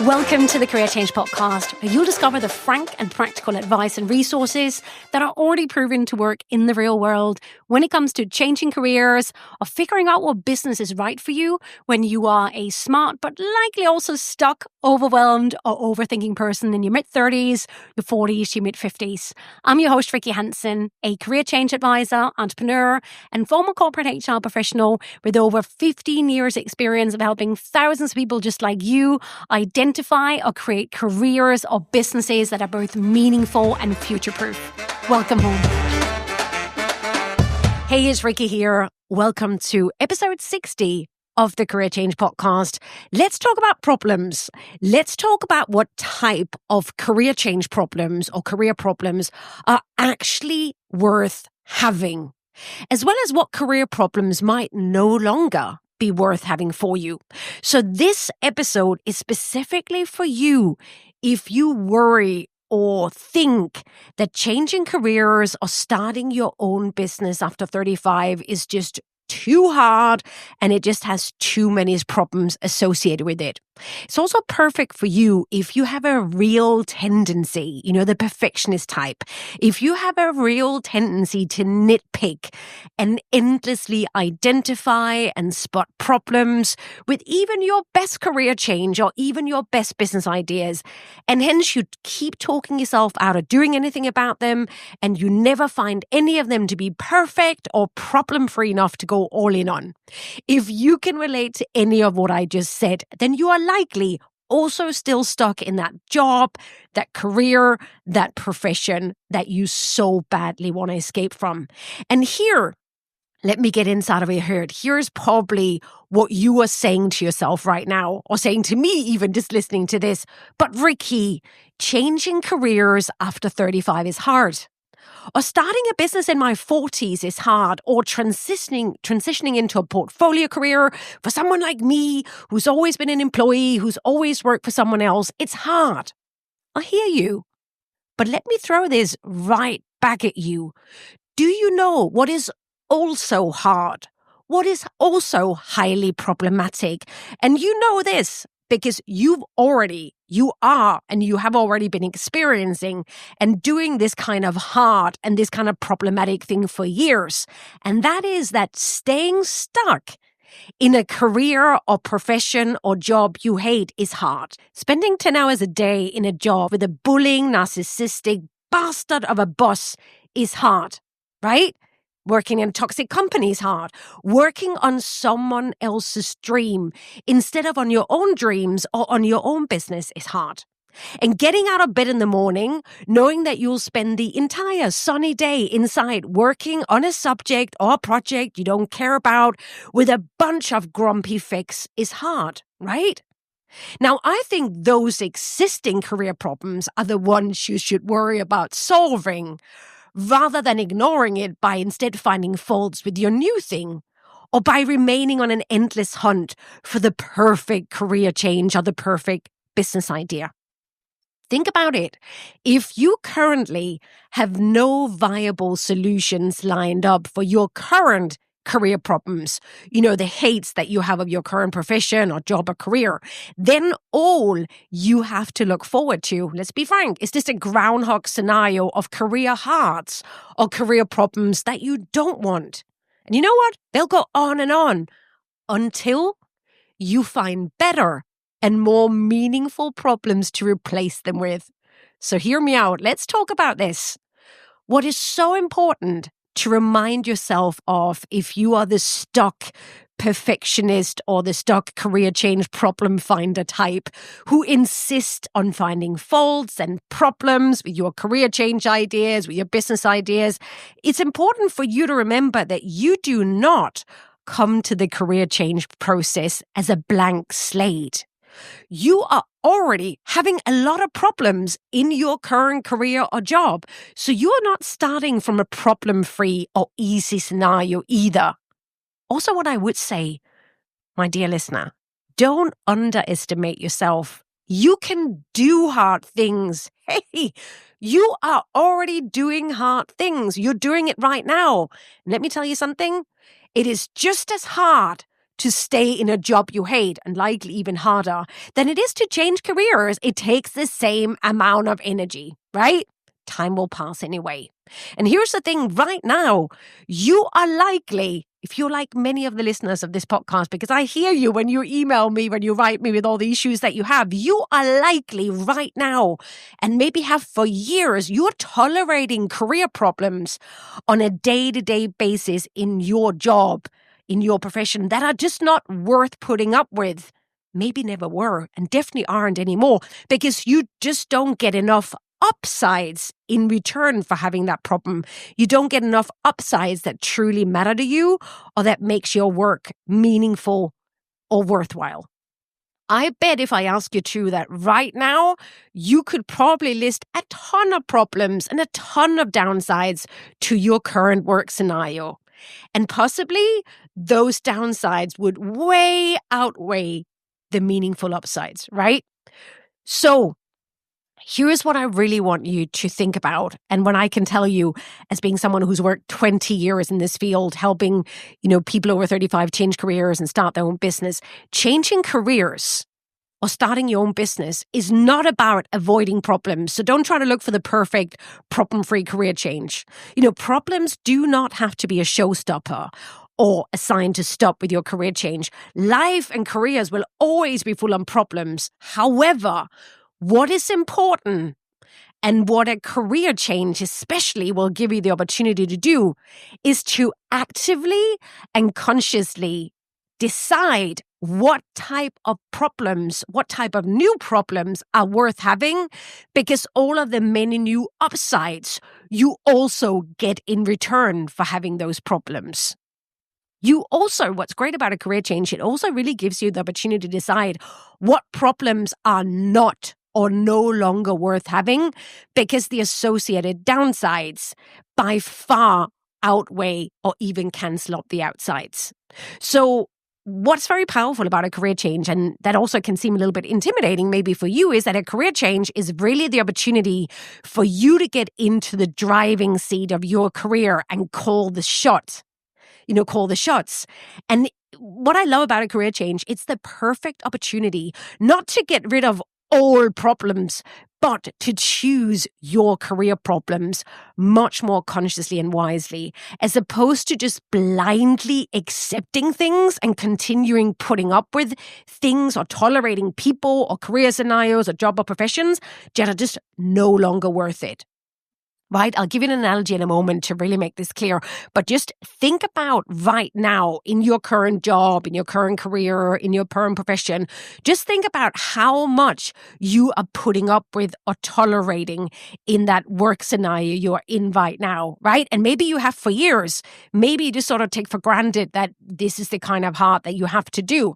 Welcome to the Career Change Podcast, where you'll discover the frank and practical advice and resources that are already proven to work in the real world when it comes to changing careers or figuring out what business is right for you when you are a smart but likely also stuck, overwhelmed, or overthinking person in your mid-30s, your 40s, your mid-50s. I'm your host, Rikke Hansen, a career change advisor, entrepreneur, and former corporate HR professional with over 15 years experience of helping thousands of people just like you identify or create careers or businesses that are both meaningful and future-proof. Welcome home. Hey, it's Rikke here. Welcome to episode 60 of the Career Change Podcast. Let's talk about problems. Let's talk about what type of career change problems or career problems are actually worth having, as well as what career problems might no longer be worth having for you. So this episode is specifically for you if you worry or think that changing careers or starting your own business after 35 is just too hard and it just has too many problems associated with it. It's also perfect for you if you have a real tendency, the perfectionist type. If you have a real tendency to nitpick and endlessly identify and spot problems with even your best career change or even your best business ideas, and hence you keep talking yourself out of doing anything about them, and you never find any of them to be perfect or problem-free enough to go all in on. If you can relate to any of what I just said, then you are likely also still stuck in that job, that career, that profession that you so badly want to escape from. And here, let me get inside of your head. Here's probably what you are saying to yourself right now, or saying to me even just listening to this. But Rikke, changing careers after 35 is hard. Or starting a business in my 40s is hard, or transitioning into a portfolio career for someone like me who's always been an employee, who's always worked for someone else, it's hard. I hear you. But let me throw this right back at you. Do you know what is also hard? What is also highly problematic? And you know this because you are and you have already been experiencing and doing this kind of hard and this kind of problematic thing for years. And that is that staying stuck in a career or profession or job you hate is hard. Spending 10 hours a day in a job with a bullying, narcissistic bastard of a boss is hard, right? Working in a toxic company is hard. Working on someone else's dream instead of on your own dreams or on your own business is hard. And getting out of bed in the morning, knowing that you'll spend the entire sunny day inside working on a subject or a project you don't care about with a bunch of grumpy fix is hard, right? Now, I think those existing career problems are the ones you should worry about solving, rather than ignoring it by instead finding faults with your new thing, or by remaining on an endless hunt for the perfect career change or the perfect business idea. Think about it. If you currently have no viable solutions lined up for your current career problems, the hates that you have of your current profession or job or career, then all you have to look forward to, let's be frank, is just a groundhog scenario of career hearts or career problems that you don't want. And you know what? They'll go on until you find better and more meaningful problems to replace them with. So hear me out. Let's talk about this. What is so important to remind yourself of if you are the stuck perfectionist or the stuck career change problem finder type who insist on finding faults and problems with your career change ideas, with your business ideas, it's important for you to remember that you do not come to the career change process as a blank slate. You are already having a lot of problems in your current career or job. So you are not starting from a problem-free or easy scenario either. Also, what I would say, my dear listener, don't underestimate yourself. You can do hard things. Hey, you are already doing hard things. You're doing it right now. And let me tell you something. It is just as hard to stay in a job you hate, and likely even harder, than it is to change careers. It takes the same amount of energy, right? Time will pass anyway. And here's the thing right now, you are likely, if you're like many of the listeners of this podcast, because I hear you when you email me, when you write me with all the issues that you have, you are likely right now, and maybe have for years, you're tolerating career problems on a day-to-day basis in your job, in your profession, that are just not worth putting up with. Maybe never were, and definitely aren't anymore, because you just don't get enough upsides in return for having that problem. You don't get enough upsides that truly matter to you or that makes your work meaningful or worthwhile. I bet if I ask you to that right now, you could probably list a ton of problems and a ton of downsides to your current work scenario. And possibly those downsides would way outweigh the meaningful upsides, right? So here's what I really want you to think about. And when I can tell you, as being someone who's worked 20 years in this field, helping, people over 35 change careers and start their own business, changing careers or starting your own business is not about avoiding problems. So don't try to look for the perfect problem-free career change. Problems do not have to be a showstopper or a sign to stop with your career change. Life and careers will always be full of problems. However, what is important and what a career change especially will give you the opportunity to do is to actively and consciously decide what type of problems, what type of new problems are worth having, because all of the many new upsides you also get in return for having those problems. You also, what's great about a career change, it also really gives you the opportunity to decide what problems are not or no longer worth having, because the associated downsides by far outweigh or even cancel out the outsides. So what's very powerful about a career change, and that also can seem a little bit intimidating maybe for you, is that a career change is really the opportunity for you to get into the driving seat of your career and call the shots. And what I love about a career change, it's the perfect opportunity not to get rid of all problems, but to choose your career problems much more consciously and wisely, as opposed to just blindly accepting things and continuing putting up with things or tolerating people or career scenarios or job or professions that are just no longer worth it. Right? I'll give you an analogy in a moment to really make this clear. But just think about right now in your current job, in your current career, in your current profession. Just think about how much you are putting up with or tolerating in that work scenario you're in right now, right? And maybe you have for years. Maybe you just sort of take for granted that this is the kind of heart that you have to do.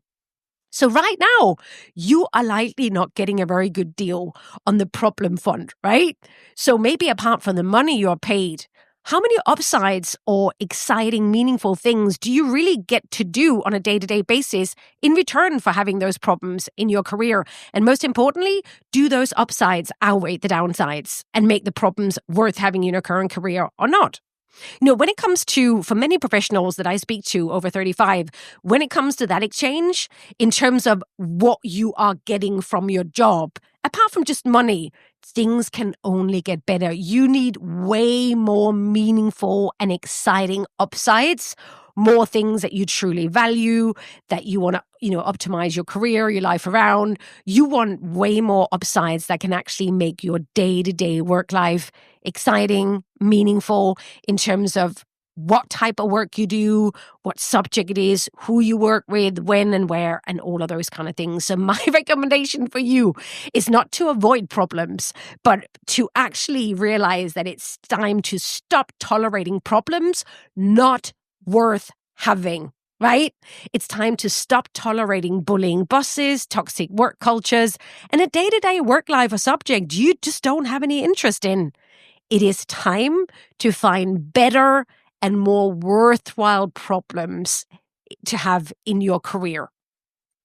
So right now, you are likely not getting a very good deal on the problem front, right? So maybe apart from the money you're paid, how many upsides or exciting, meaningful things do you really get to do on a day-to-day basis in return for having those problems in your career? And most importantly, do those upsides outweigh the downsides and make the problems worth having in your current career or not? When it comes to, for many professionals that I speak to over 35, when it comes to that exchange, in terms of what you are getting from your job, apart from just money, things can only get better. You need way more meaningful and exciting upsides, more things that you truly value, that you want to, optimize your career, your life around. You want way more upsides that can actually make your day-to-day work life exciting, meaningful in terms of what type of work you do, what subject it is, who you work with, when and where, and all of those kind of things. So my recommendation for you is not to avoid problems, but to actually realize that it's time to stop tolerating problems not worth having. Right? It's time to stop tolerating bullying bosses, toxic work cultures, and a day-to-day work life or subject you just don't have any interest in. It is time to find better and more worthwhile problems to have in your career.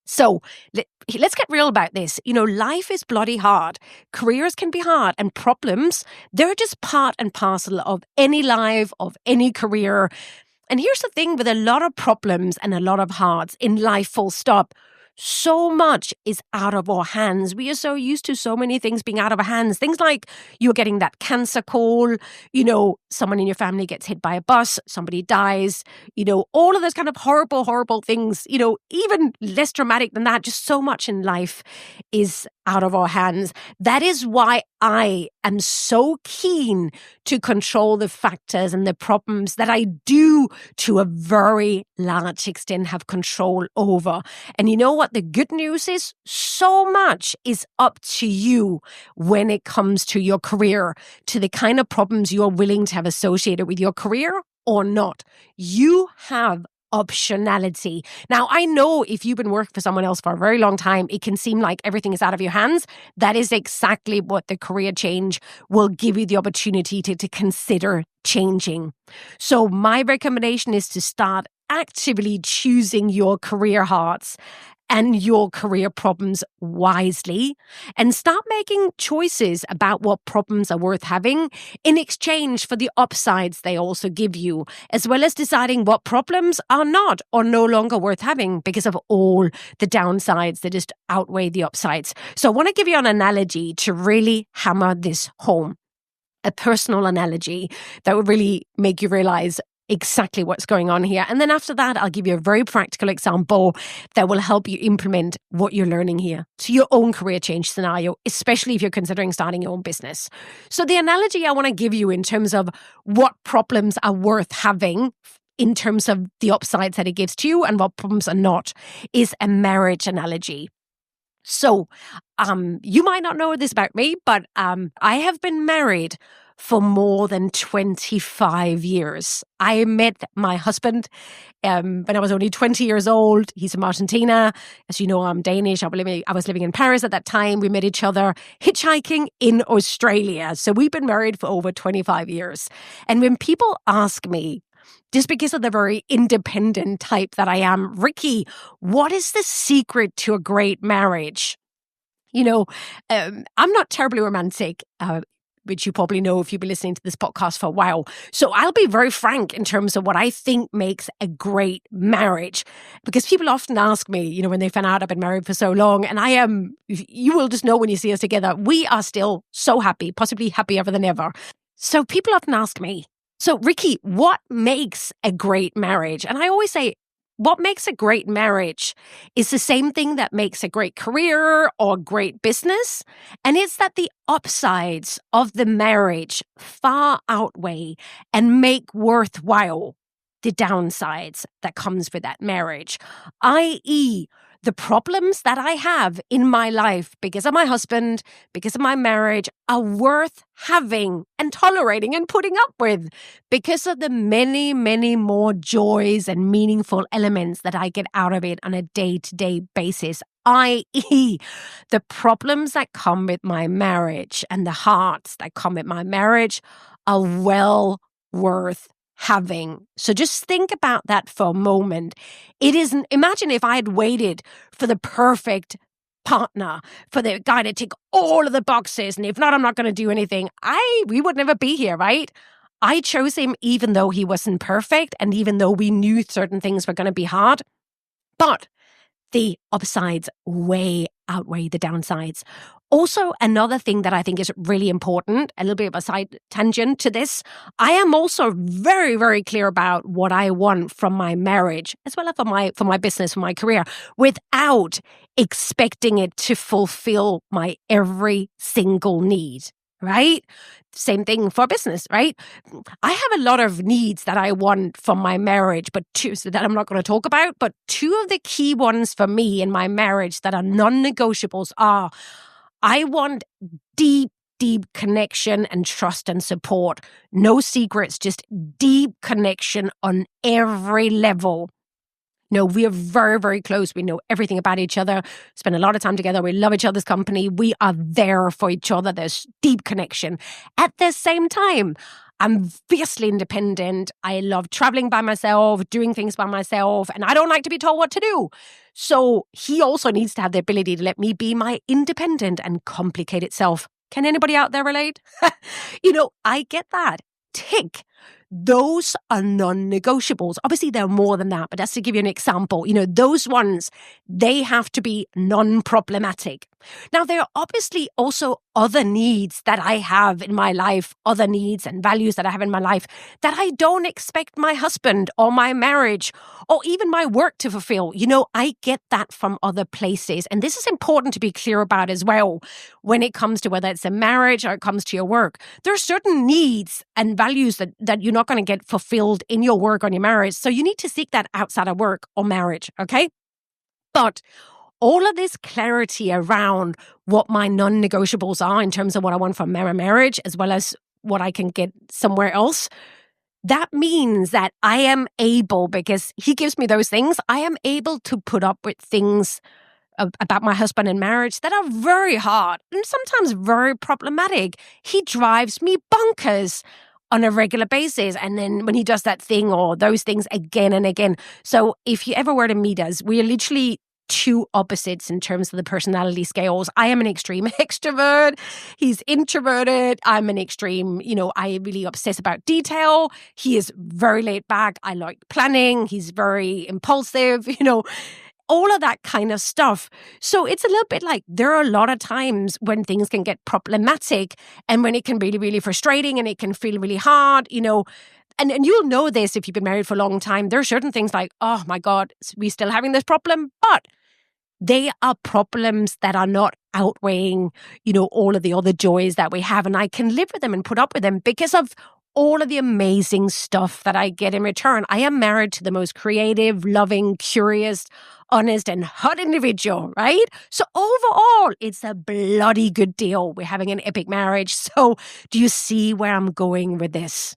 So let's get real about this. Life is bloody hard. Careers can be hard, and problems, they're just part and parcel of any life, of any career. And here's the thing with a lot of problems and a lot of hearts in life, full stop. So much is out of our hands. We are so used to so many things being out of our hands. Things like you're getting that cancer call, someone in your family gets hit by a bus, somebody dies, all of those kind of horrible, horrible things, even less dramatic than that. Just so much in life is out of our hands. That is why I am so keen to control the factors and the problems that I do to a very large extent have control over. And you know what the good news is? So much is up to you when it comes to your career, to the kind of problems you're willing to have associated with your career or not. You have optionality. Now, I know if you've been working for someone else for a very long time, it can seem like everything is out of your hands. That is exactly what the career change will give you the opportunity to consider changing. So my recommendation is to start actively choosing your career hearts and your career problems wisely, and start making choices about what problems are worth having in exchange for the upsides they also give you, as well as deciding what problems are not or no longer worth having because of all the downsides that just outweigh the upsides. So I want to give you an analogy to really hammer this home, a personal analogy that will really make you realize exactly what's going on here. And then after that, I'll give you a very practical example that will help you implement what you're learning here to your own career change scenario, especially if you're considering starting your own business. So the analogy I want to give you in terms of what problems are worth having in terms of the upsides that it gives to you and what problems are not is a marriage analogy. So you might not know this about me, but I have been married for more than 25 years. I met my husband when I was only 20 years old. He's from Argentina. As you know, I'm Danish. I was living in Paris at that time. We met each other hitchhiking in Australia. So we've been married for over 25 years. And when people ask me, just because of the very independent type that I am, Rikke, what is the secret to a great marriage? I'm not terribly romantic, which you probably know if you've been listening to this podcast for a while. So I'll be very frank in terms of what I think makes a great marriage, because people often ask me, when they find out I've been married for so long, and you will just know when you see us together, we are still so happy, possibly happier than ever. So people often ask me, so Rikke, what makes a great marriage? And I always say, what makes a great marriage is the same thing that makes a great career or great business. And it's that the upsides of the marriage far outweigh and make worthwhile the downsides that comes with that marriage, i.e., the problems that I have in my life because of my husband, because of my marriage, are worth having and tolerating and putting up with because of the many, many more joys and meaningful elements that I get out of it on a day-to-day basis, i.e., the problems that come with my marriage and the hearts that come with my marriage are well worth having. So just think about that for a moment. Imagine if I had waited for the perfect partner, for the guy to tick all of the boxes, and if not, I'm not going to do anything. We would never be here, right? I chose him even though he wasn't perfect and even though we knew certain things were going to be hard. But the upsides way outweigh the downsides. Also, another thing that I think is really important, a little bit of a side tangent to this, I am also very, very clear about what I want from my marriage, as well as for my business, for my career, without expecting it to fulfill my every single need, right? Same thing for business, right? I have a lot of needs that I want from my marriage, but that I'm not going to talk about. But two of the key ones for me in my marriage that are non-negotiables are, I want deep, deep connection and trust and support. No secrets, just deep connection on every level. We are very, very close. We know everything about each other, spend a lot of time together. We love each other's company. We are there for each other. There's deep connection. At the same time, I'm fiercely independent. I love traveling by myself, doing things by myself, and I don't like to be told what to do. So he also needs to have the ability to let me be my independent and complicated self. Can anybody out there relate? I get that. Tick. those are non-negotiables. Obviously, there are more than that, but that's to give you an example. Those ones, they have to be non-problematic. Now, there are obviously also other needs that I have in my life, other needs and values that I have in my life that I don't expect my husband or my marriage or even my work to fulfill. I get that from other places. And this is important to be clear about as well when it comes to whether it's a marriage or it comes to your work. There are certain needs and values that you're not going to get fulfilled in your work or in your marriage. So you need to seek that outside of work or marriage, okay? But all of this clarity around what my non-negotiables are in terms of what I want from my marriage, as well as what I can get somewhere else, that means that I am able, because he gives me those things, I am able to put up with things about my husband and marriage that are very hard and sometimes very problematic. He drives me bonkers on a regular basis. And then when he does that thing or those things again and again. So if you ever were to meet us, we are literally two opposites in terms of the personality scales. I am an extreme extrovert. He's introverted. I'm an extreme, I really obsess about detail. He is very laid back. I like planning. He's very impulsive, all of that kind of stuff. So it's a little bit like there are a lot of times when things can get problematic and when it can be really, really frustrating and it can feel really hard, And you'll know this if you've been married for a long time. There are certain things like, oh my God, we're still having this problem, but they are problems that are not outweighing, all of the other joys that we have. And I can live with them and put up with them because of all of the amazing stuff that I get in return. I am married to the most creative, loving, curious, honest, and hot individual, right? So overall, it's a bloody good deal. We're having an epic marriage. So do you see where I'm going with this?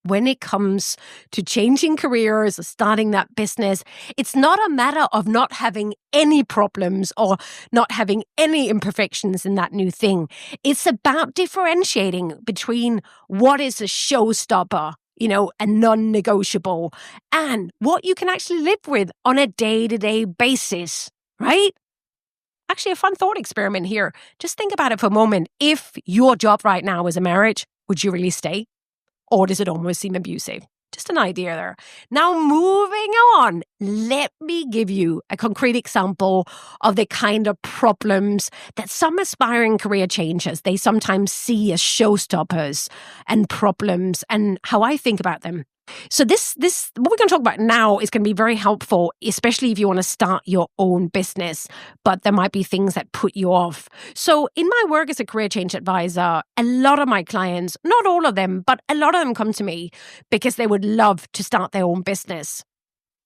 When it comes to changing careers or starting that business, it's not a matter of not having any problems or not having any imperfections in that new thing. It's about differentiating between what is a showstopper, a non-negotiable, and what you can actually live with on a day-to-day basis, right? Actually, a fun thought experiment here. Just think about it for a moment. If your job right now is a marriage, would you really stay? Or does it almost seem abusive? Just an idea there. Now, moving on, let me give you a concrete example of the kind of problems that some aspiring career changers, they sometimes see as showstoppers and problems and how I think about them. So this what we're going to talk about now is going to be very helpful, especially if you want to start your own business, but there might be things that put you off. So in my work as a career change advisor, a lot of my clients, not all of them, but a lot of them come to me because they would love to start their own business.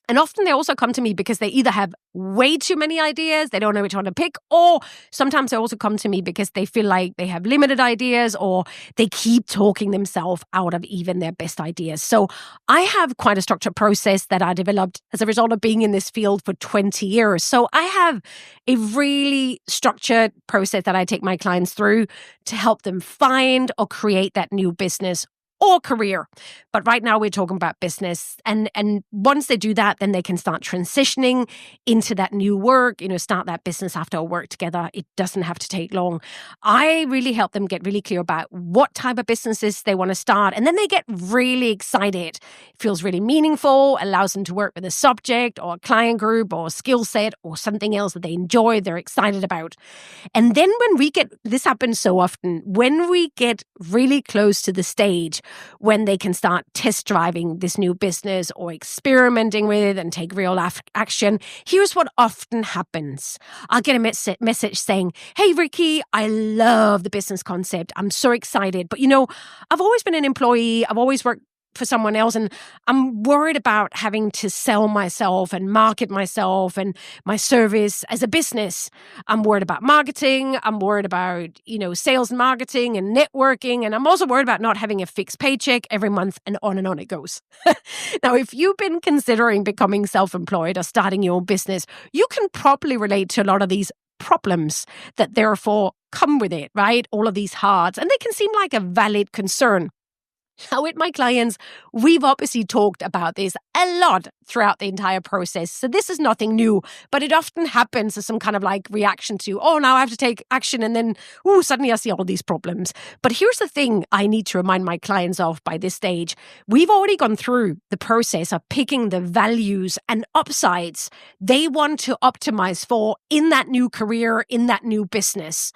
And often they also come to me because they either have way too many ideas, they don't know which one to pick, or sometimes they also come to me because they feel like they have limited ideas or they keep talking themselves out of even their best ideas. So I have quite a structured process that I developed as a result of being in this field for 20 years. So I have a really structured process that I take my clients through to help them find or create that new business or career. But right now we're talking about business. And once they do that, then they can start transitioning into that new work, start that business after we work together. It doesn't have to take long. I really help them get really clear about what type of businesses they want to start. And then they get really excited. It feels really meaningful, allows them to work with a subject or a client group or a skill set or something else that they enjoy, they're excited about. And then this happens so often, when we get really close to the stage when they can start test driving this new business or experimenting with it and take real action, here's what often happens. I'll get a message saying, hey, Rikke, I love the business concept. I'm so excited. But, I've always been an employee. I've always worked for someone else. And I'm worried about having to sell myself and market myself and my service as a business. I'm worried about marketing. I'm worried about, sales and marketing and networking. And I'm also worried about not having a fixed paycheck every month and on it goes. Now, if you've been considering becoming self-employed or starting your own business, you can probably relate to a lot of these problems that therefore come with it, right? All of these hards, and they can seem like a valid concern. Now, with my clients, we've obviously talked about this a lot throughout the entire process. So this is nothing new, but it often happens as some kind of like reaction to, oh, now I have to take action. And then, suddenly I see all these problems. But here's the thing I need to remind my clients of by this stage. We've already gone through the process of picking the values and upsides they want to optimize for in that new career, in that new business.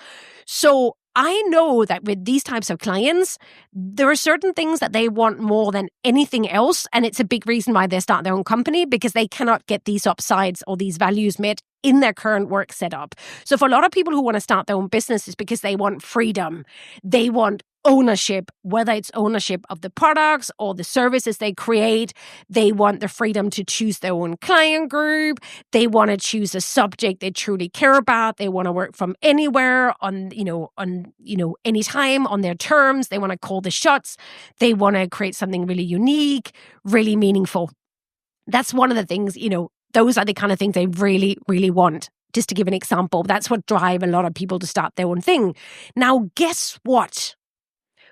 So I know that with these types of clients, there are certain things that they want more than anything else. And it's a big reason why they start their own company, because they cannot get these upsides or these values met in their current work setup. So for a lot of people who want to start their own business, it's because they want freedom. They want ownership, whether it's ownership of the products or the services they create. They want the freedom to choose their own client group. They want to choose a subject they truly care about. They want to work from anywhere on any time on their terms. They want to call the shots. They want to create something really unique, really meaningful. That's one of the things, those are the kind of things they really, really want. Just to give an example, that's what drive a lot of people to start their own thing. Now, guess what?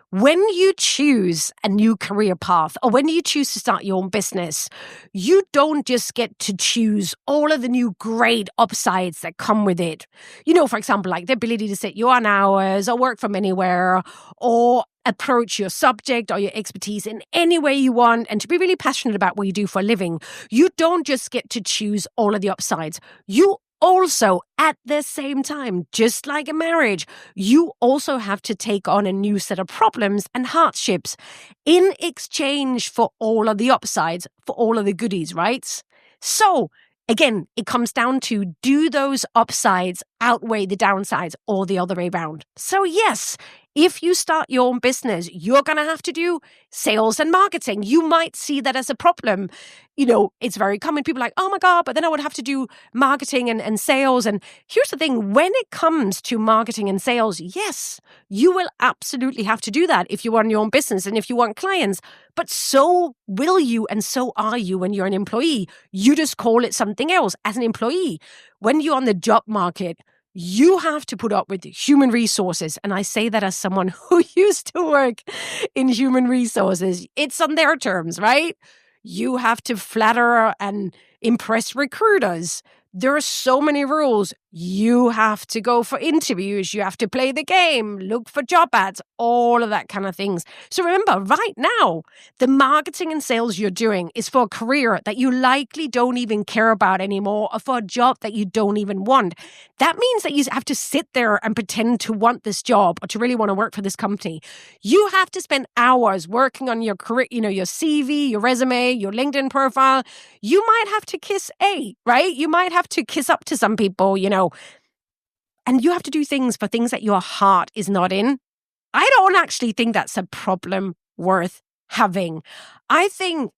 When you choose a new career path or when you choose to start your own business, you don't just get to choose all of the new great upsides that come with it. For example, like the ability to set your own hours or work from anywhere or approach your subject or your expertise in any way you want and to be really passionate about what you do for a living. You don't just get to choose all of the upsides. You also, at the same time, just like a marriage, you also have to take on a new set of problems and hardships in exchange for all of the upsides, for all of the goodies, right? So, again, it comes down to, do those upsides outweigh the downsides or the other way around? So yes, if you start your own business, you're going to have to do sales and marketing. You might see that as a problem. It's very common. People are like, oh my God, but then I would have to do marketing and sales. And here's the thing, when it comes to marketing and sales, yes, you will absolutely have to do that if you run your own business and if you want clients. But so will you and so are you when you're an employee. You just call it something else. As an employee, when you're on the job market, you have to put up with human resources. And I say that as someone who used to work in human resources. It's on their terms, right? You have to flatter and impress recruiters. There are so many rules. You have to go for interviews. You have to play the game, look for job ads, all of that kind of things. So remember, right now, the marketing and sales you're doing is for a career that you likely don't even care about anymore or for a job that you don't even want. That means that you have to sit there and pretend to want this job or to really want to work for this company. You have to spend hours working on your career, your CV, your resume, your LinkedIn profile. You might have to kiss right? You might have to kiss up to some people, and you have to do things for things that your heart is not in. I don't actually think that's a problem worth having. I think,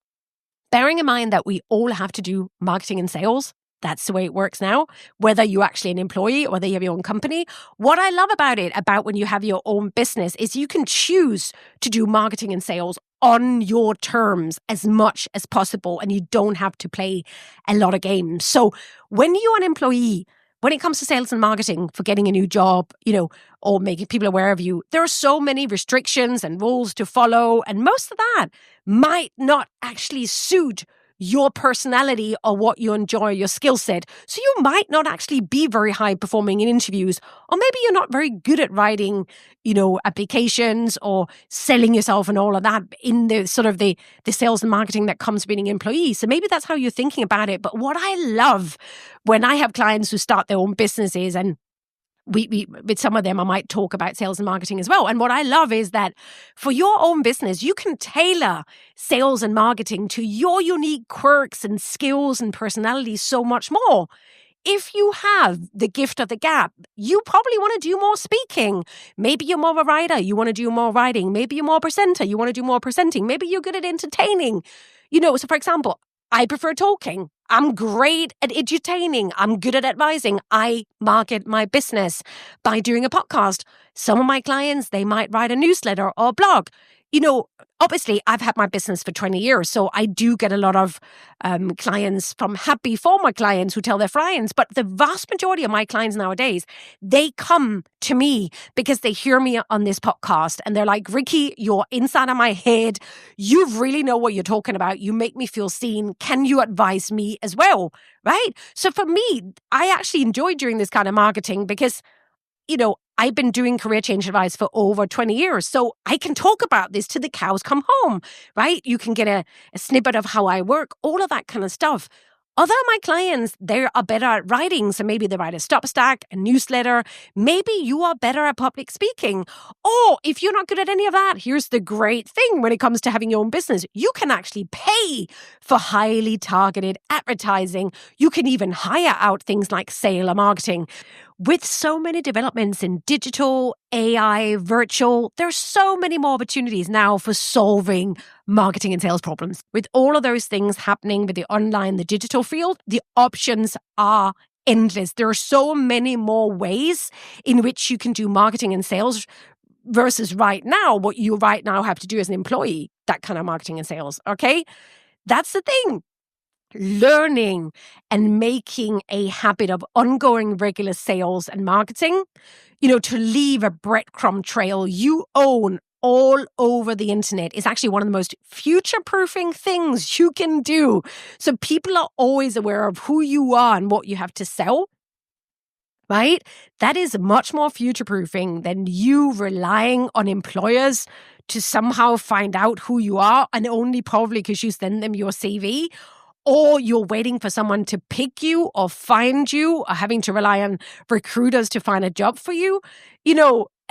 bearing in mind that we all have to do marketing and sales, that's the way it works now, whether you're actually an employee or whether you have your own company. What I love about when you have your own business is you can choose to do marketing and sales on your terms as much as possible, and you don't have to play a lot of games. So when you're an employee, when it comes to sales and marketing for getting a new job, or making people aware of you, there are so many restrictions and rules to follow. And most of that might not actually suit your personality or what you enjoy, your skill set. So you might not actually be very high performing in interviews, or maybe you're not very good at writing, applications or selling yourself and all of that in the sort of the sales and marketing that comes with being an employee. So maybe that's how you're thinking about it. But what I love when I have clients who start their own businesses, and we with some of them, I might talk about sales and marketing as well. And what I love is that for your own business, you can tailor sales and marketing to your unique quirks and skills and personalities so much more. If you have the gift of the gab, you probably want to do more speaking. Maybe you're more of a writer, you want to do more writing. Maybe you're more a presenter, you want to do more presenting. Maybe you're good at entertaining. So for example, I prefer talking. I'm great at edutaining. I'm good at advising. I market my business by doing a podcast. Some of my clients, they might write a newsletter or a blog. Obviously I've had my business for 20 years, so I do get a lot of clients from happy former clients who tell their friends, but the vast majority of my clients nowadays, they come to me because they hear me on this podcast and they're like, Rikke, you're inside of my head. You really know what you're talking about. You make me feel seen. Can you advise me as well? Right? So for me, I actually enjoy doing this kind of marketing because I've been doing career change advice for over 20 years. So I can talk about this till the cows come home, right? You can get a snippet of how I work, all of that kind of stuff. Other of my clients, they are better at writing. So maybe they write a stop stack, a newsletter. Maybe you are better at public speaking. Or if you're not good at any of that, here's the great thing when it comes to having your own business. You can actually pay for highly targeted advertising. You can even hire out things like sales or marketing. With so many developments in digital, AI, virtual, there's so many more opportunities now for solving marketing and sales problems. With all of those things happening with the online, the digital field, the options are endless. There are so many more ways in which you can do marketing and sales versus right now, what you right now have to do as an employee, that kind of marketing and sales, okay? That's the thing. Learning and making a habit of ongoing regular sales and marketing, to leave a breadcrumb trail you own all over the internet is actually one of the most future-proofing things you can do. So people are always aware of who you are and what you have to sell, right? That is much more future-proofing than you relying on employers to somehow find out who you are, and only probably because you send them your CV, or you're waiting for someone to pick you or find you, or having to rely on recruiters to find a job for you,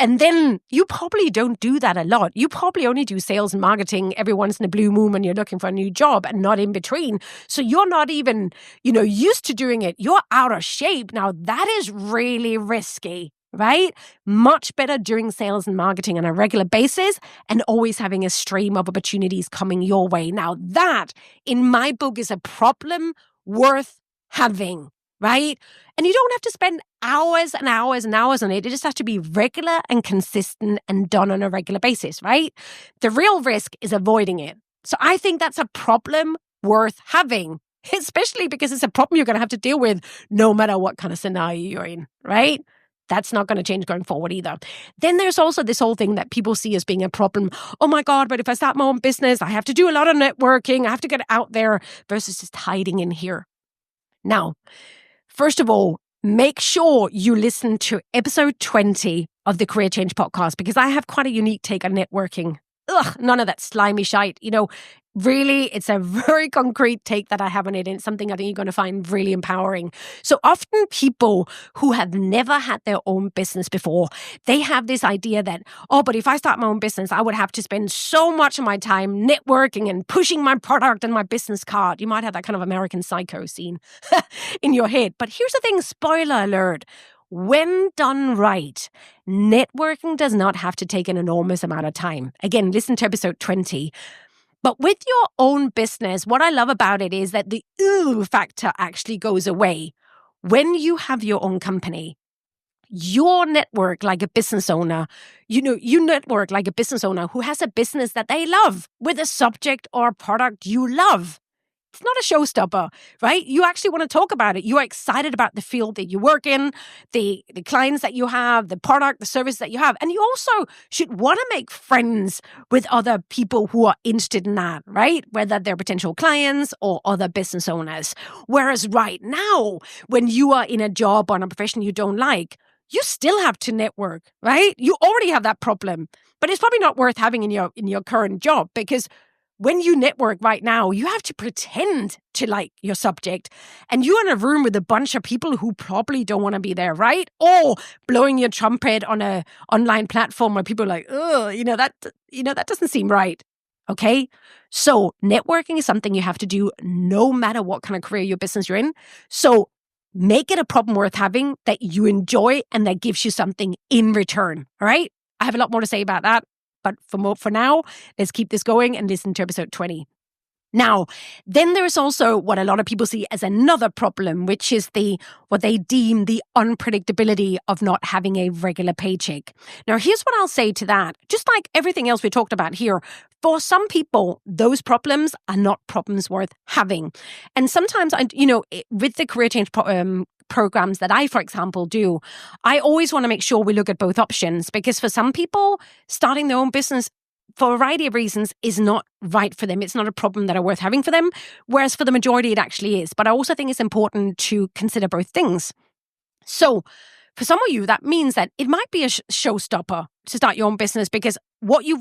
and then you probably don't do that a lot. You probably only do sales and marketing every once in a blue moon when you're looking for a new job and not in between. So you're not even, used to doing it. You're out of shape. Now that is really risky, right? Much better doing sales and marketing on a regular basis and always having a stream of opportunities coming your way. Now that, in my book, is a problem worth having, right? And you don't have to spend hours and hours and hours on it. It just has to be regular and consistent and done on a regular basis, right? The real risk is avoiding it. So I think that's a problem worth having, especially because it's a problem you're going to have to deal with no matter what kind of scenario you're in, right? That's not going to change going forward either. Then there's also this whole thing that people see as being a problem. Oh my God, but if I start my own business, I have to do a lot of networking. I have to get out there versus just hiding in here. Now, first of all, make sure you listen to episode 20 of the Career Change podcast, because I have quite a unique take on networking. None of that slimy shite. Really, it's a very concrete take that I have on it, and it's something I think you're going to find really empowering. So often people who have never had their own business before, they have this idea that, but if I start my own business, I would have to spend so much of my time networking and pushing my product and my business card. You might have that kind of American Psycho scene in your head. But here's the thing, spoiler alert. When done right, networking does not have to take an enormous amount of time. Again, listen to episode 20. But with your own business, what I love about it is that the factor actually goes away. When you have your own company, your network like a business owner, you network like a business owner who has a business that they love with a subject or a product you love. It's not a showstopper, right? You actually want to talk about it. You are excited about the field that you work in, the clients that you have, the product, the service that you have. And you also should want to make friends with other people who are interested in that, right? Whether they're potential clients or other business owners. Whereas right now, when you are in a job or in a profession you don't like, you still have to network, right? You already have that problem, but it's probably not worth having in your current job, because when you network right now, you have to pretend to like your subject, and you're in a room with a bunch of people who probably don't want to be there, right? Or blowing your trumpet on a online platform where people are like, that doesn't seem right. Okay. So networking is something you have to do no matter what kind of career your business you're in. So make it a problem worth having that you enjoy and that gives you something in return. All right. I have a lot more to say about that. But for now, let's keep this going and listen to episode 20. Now, then there's also what a lot of people see as another problem, which is what they deem the unpredictability of not having a regular paycheck. Now, here's what I'll say to that. Just like everything else we talked about here, for some people, those problems are not problems worth having. And sometimes, with the career change programs that I, for example, do, I always want to make sure we look at both options, because for some people, starting their own business for a variety of reasons is not right for them. It's not a problem that are worth having for them, whereas for the majority it actually is. But I also think it's important to consider both things. So for some of you, that means that it might be a showstopper to start your own business, because what you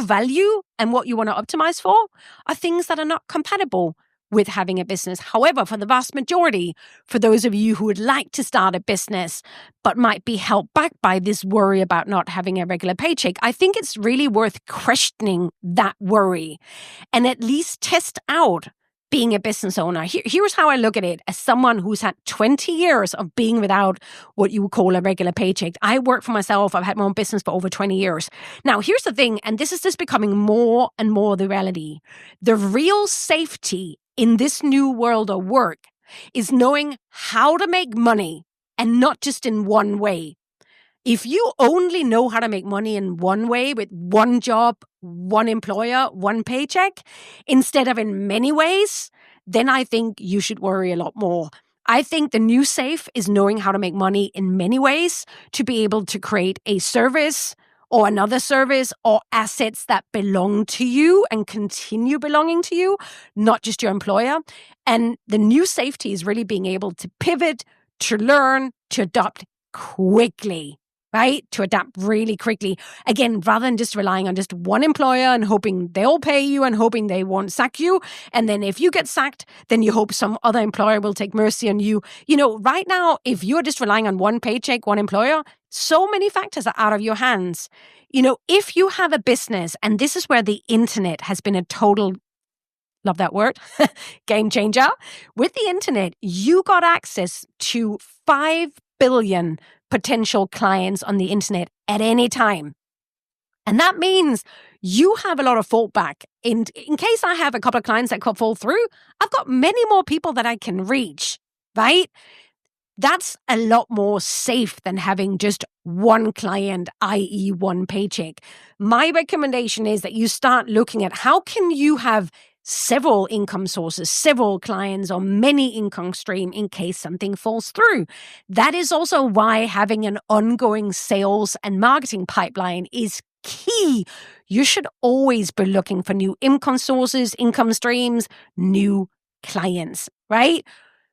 value and what you want to optimize for are things that are not compatible with having a business. However, for the vast majority, for those of you who would like to start a business but might be held back by this worry about not having a regular paycheck, I think it's really worth questioning that worry and at least test out being a business owner. Here's how I look at it as someone who's had 20 years of being without what you would call a regular paycheck. I work for myself. I've had my own business for over 20 years. Now, here's the thing, and this is just becoming more and more the reality. The real safety in this new world of work is knowing how to make money, and not just in one way. If you only know how to make money in one way, with one job, one employer, one paycheck, instead of in many ways, then I think you should worry a lot more. I think the new safe is knowing how to make money in many ways to be able to create a service or another service or assets that belong to you and continue belonging to you, not just your employer. And the new safety is really being able to pivot, to learn, to adopt quickly, right? To adapt really quickly. Again, rather than just relying on just one employer and hoping they'll pay you and hoping they won't sack you. And then if you get sacked, then you hope some other employer will take mercy on you. Right now, if you're just relying on one paycheck, one employer, so many factors are out of your hands. If you have a business, and this is where the internet has been a total, love that word, game changer. With the internet, you got access to 5 billion potential clients on the internet at any time. And that means you have a lot of fallback. In case I have a couple of clients that could fall through, I've got many more people that I can reach, right? That's a lot more safe than having just one client, i.e. one paycheck. My recommendation is that you start looking at how can you have several income sources, several clients, or many income stream in case something falls through. That is also why having an ongoing sales and marketing pipeline is key. You should always be looking for new income sources, income streams, new clients, right?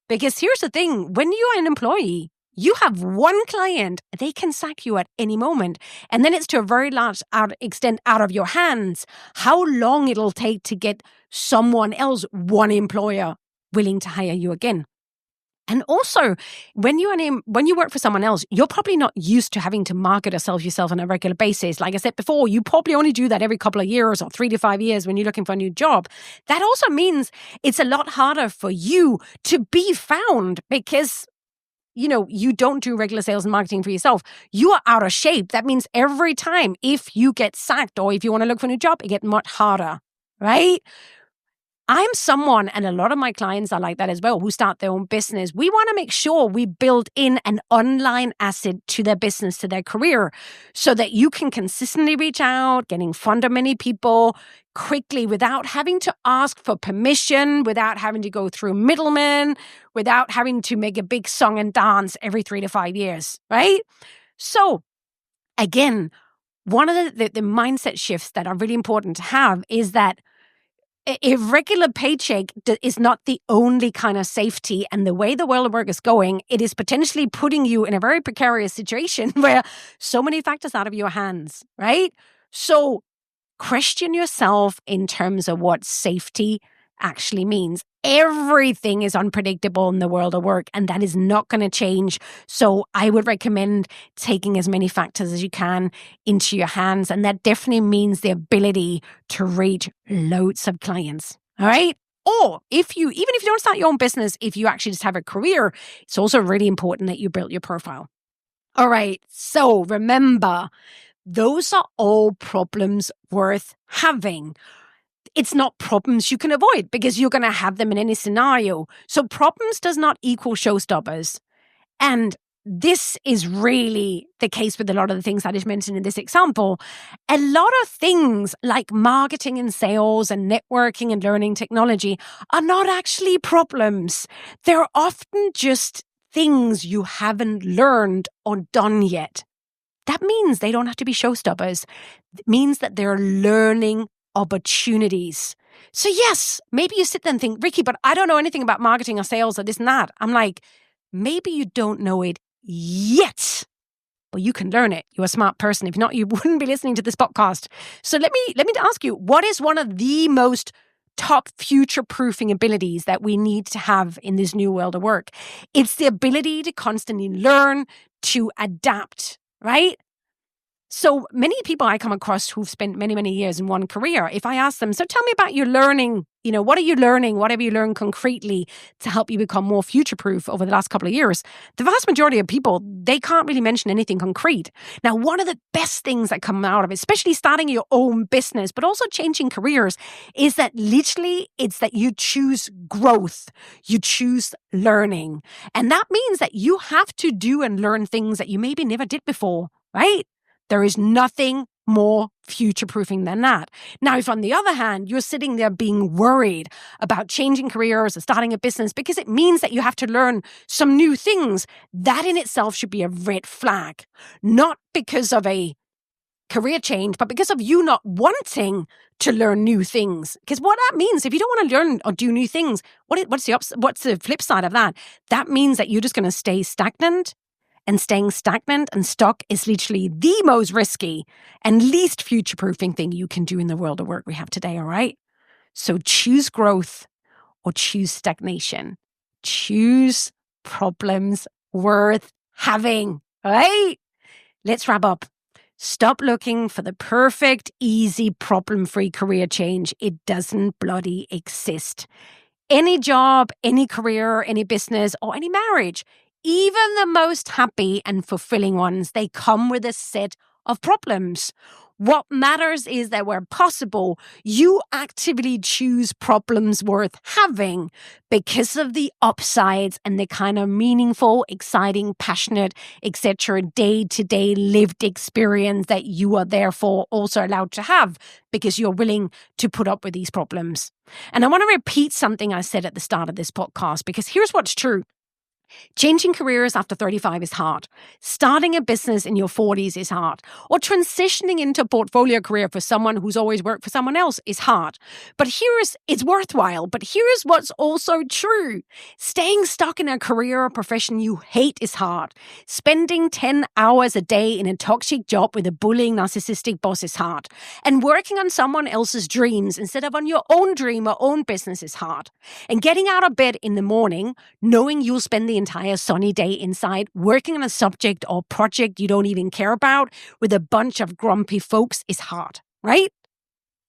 Because here's the thing, when you're an employee, you have one client, they can sack you at any moment. And then it's to a very large extent out of your hands how long it'll take to get someone else, one employer, willing to hire you again. And also, when you work for someone else, you're probably not used to having to market or sell yourself on a regular basis. Like I said before, you probably only do that every couple of years or 3 to 5 years when you're looking for a new job. That also means it's a lot harder for you to be found because, you don't do regular sales and marketing for yourself. You are out of shape. That means every time if you get sacked or if you want to look for a new job, it gets much harder, right? I'm someone, and a lot of my clients are like that as well, who start their own business. We want to make sure we build in an online asset to their business, to their career, so that you can consistently reach out, get in front of many people quickly without having to ask for permission, without having to go through middlemen, without having to make a big song and dance every 3 to 5 years, right? So again, one of the mindset shifts that are really important to have is that a regular paycheck is not the only kind of safety. And the way the world of work is going, it is potentially putting you in a very precarious situation where so many factors out of your hands, right? So question yourself in terms of what safety actually means. Everything is unpredictable in the world of work, and that is not going to change. So I would recommend taking as many factors as you can into your hands. And that definitely means the ability to reach loads of clients. All right. Or even if you don't start your own business, if you actually just have a career, it's also really important that you build your profile. All right. So remember, those are all problems worth having. it's not problems you can avoid because you're going to have them in any scenario. So problems does not equal showstoppers. And this is really the case with a lot of the things I just mentioned in this example. A lot of things like marketing and sales and networking and learning technology are not actually problems. They're often just things you haven't learned or done yet. That means they don't have to be showstoppers. It means that they're learning opportunities. So yes, maybe you sit there and think, Rikke, but I don't know anything about marketing or sales or this and that. I'm like, maybe you don't know it yet, but you can learn it. You're a smart person. If not, you wouldn't be listening to this podcast. So let me ask you, what is one of the most top future-proofing abilities that we need to have in this new world of work? It's the ability to constantly learn, to adapt, right? So many people I come across who've spent many, many years in one career, if I ask them, so tell me about your learning, what are you learning? What have you learned concretely to help you become more future-proof over the last couple of years? The vast majority of people, they can't really mention anything concrete. Now, one of the best things that come out of it, especially starting your own business, but also changing careers, is that literally it's that you choose growth. You choose learning. And that means that you have to do and learn things that you maybe never did before, right? There is nothing more future-proofing than that. Now, if on the other hand, you're sitting there being worried about changing careers or starting a business because it means that you have to learn some new things, that in itself should be a red flag. Not because of a career change, but because of you not wanting to learn new things. Because what that means, if you don't want to learn or do new things, what's the flip side of that? That means that you're just going to stay stagnant. And staying stagnant and stuck is literally the most risky and least future-proofing thing you can do in the world of work we have today, all right? So choose growth or choose stagnation. Choose problems worth having, all right? Let's wrap up. Stop looking for the perfect, easy, problem-free career change. It doesn't bloody exist. Any job, any career, any business, or any marriage, even the most happy and fulfilling ones, they come with a set of problems. What matters is that where possible, you actively choose problems worth having because of the upsides and the kind of meaningful, exciting, passionate, etc. day-to-day lived experience that you are therefore also allowed to have because you're willing to put up with these problems. And I want to repeat something I said at the start of this podcast because here's what's true. Changing careers after 35 is hard. Starting a business in your 40s is hard. Or transitioning into a portfolio career for someone who's always worked for someone else is hard. But it's worthwhile. But here's what's also true. Staying stuck in a career or profession you hate is hard. Spending 10 hours a day in a toxic job with a bullying, narcissistic boss is hard. And working on someone else's dreams instead of on your own dream or own business is hard. And getting out of bed in the morning, knowing you'll spend the entire sunny day inside working on a subject or project you don't even care about with a bunch of grumpy folks is hard, right?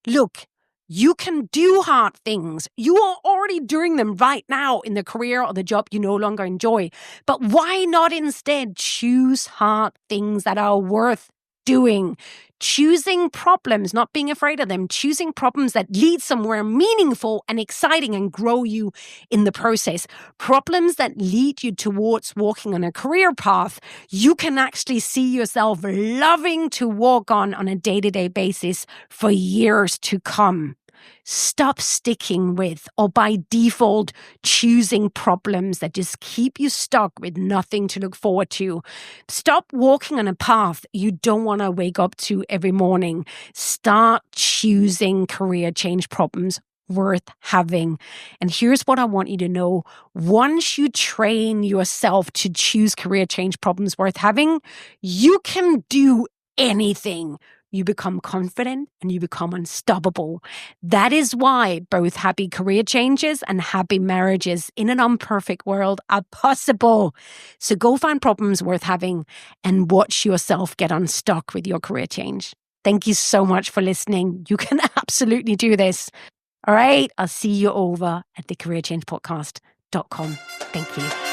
Look, you can do hard things. You are already doing them right now in the career or the job you no longer enjoy. But why not instead choose hard things that are worth doing? Choosing problems, not being afraid of them, choosing problems that lead somewhere meaningful and exciting and grow you in the process. Problems that lead you towards walking on a career path you can actually see yourself loving to walk on a day-to-day basis for years to come. Stop sticking with or by default choosing problems that just keep you stuck with nothing to look forward to. Stop walking on a path you don't want to wake up to every morning. Start choosing career change problems worth having. And here's what I want you to know. Once you train yourself to choose career change problems worth having, you can do anything. You become confident and you become unstoppable. That is why both happy career changes and happy marriages in an imperfect world are possible. So go find problems worth having and watch yourself get unstuck with your career change. Thank you so much for listening. You can absolutely do this. All right. I'll see you over at thecareerchangepodcast.com. Thank you.